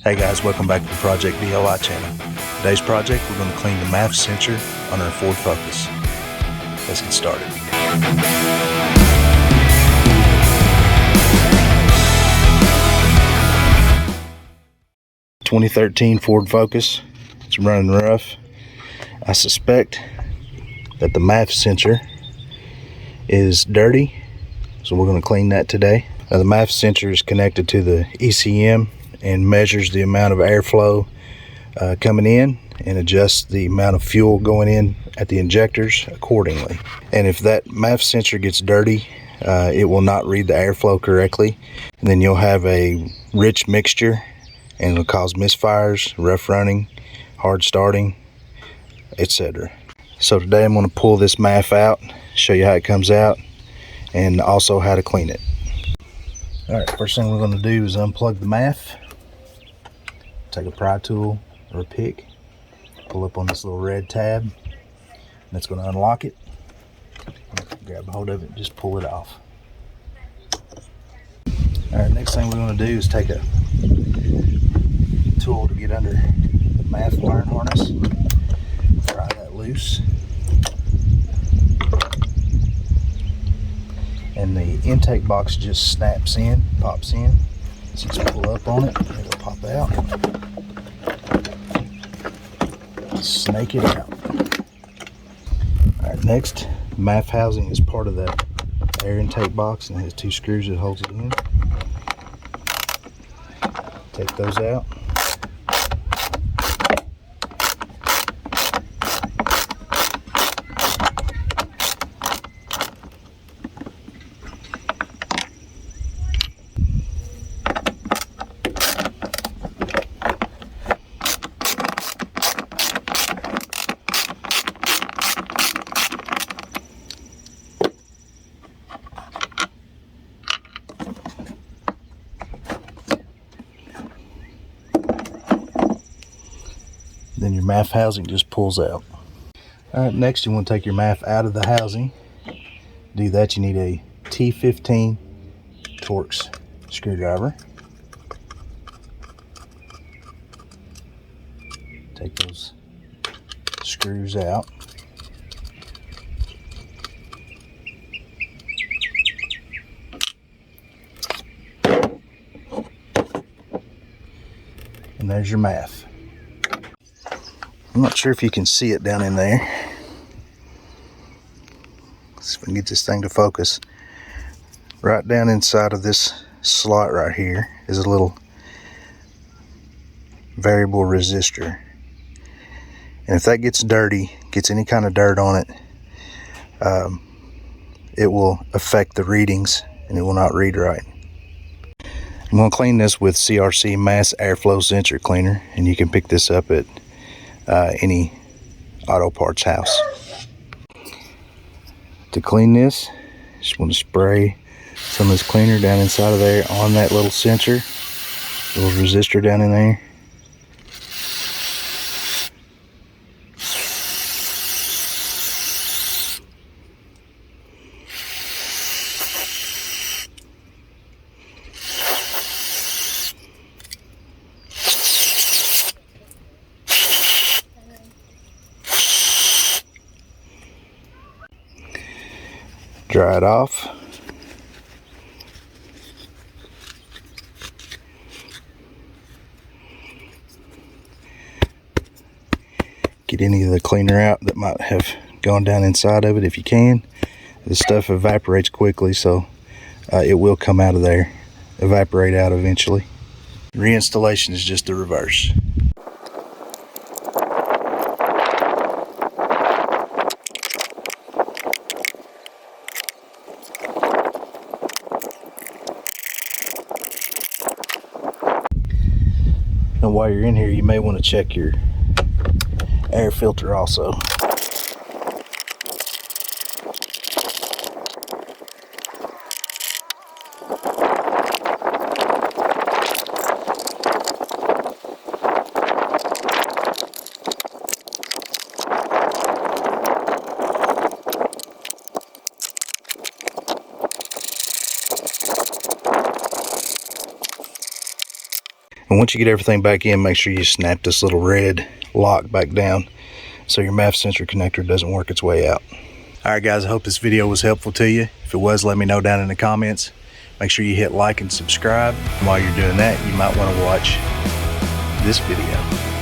Hey guys, welcome back to the Project DIY channel. Today's project, we're going to clean the MAF sensor on our Ford Focus. Let's get started. 2013 Ford Focus. It's running rough. I suspect that the MAF sensor is dirty, so we're going to clean that today. Now, the MAF sensor is connected to the ECM and measures the amount of airflow coming in and adjusts the amount of fuel going in at the injectors accordingly. And if that MAF sensor gets dirty, it will not read the airflow correctly, and then you'll have a rich mixture and it'll cause misfires, rough running, hard starting, etc. So today I'm going to pull this MAF out, show you how it comes out, and also how to clean it. Alright, first thing we're going to do is unplug the MAF. Take a pry tool or a pick, pull up on this little red tab, and that's going to unlock it. Grab a hold of it and just pull it off. Alright, next thing we're going to do is take a tool to get under the MAF wiring harness, pry that loose, and the intake box just snaps in, pops in. So just pull up on it, it'll pop out. Snake it out. Alright, next, MAF housing is part of that air intake box and it has two screws that holds it in. Take those out. Then your MAF housing just pulls out. Alright, next you want to take your MAF out of the housing. To do that, you need a T15 Torx screwdriver. Take those screws out. And there's your MAF. I'm not sure if you can see it down in there. Let's see if we can get this thing to focus. Right down inside of this slot right here is a little variable resistor. And if that gets dirty, gets any kind of dirt on it, it will affect the readings and it will not read right. I'm going to clean this with CRC Mass Airflow Sensor Cleaner, and you can pick this up at any auto parts house. To clean this, just want to spray some of this cleaner down inside of there on that little sensor, little resistor down in there. Dry it off. Get any of the cleaner out that might have gone down inside of it if you can. This stuff evaporates quickly, so it will come out of there, evaporate out eventually. Reinstallation is just the reverse. And while you're in here, you may want to check your air filter also. And once you get everything back in, make sure you snap this little red lock back down so your MAF sensor connector doesn't work its way out. Alright guys, I hope this video was helpful to you. If it was, let me know down in the comments. Make sure you hit like and subscribe. And while you're doing that, you might want to watch this video.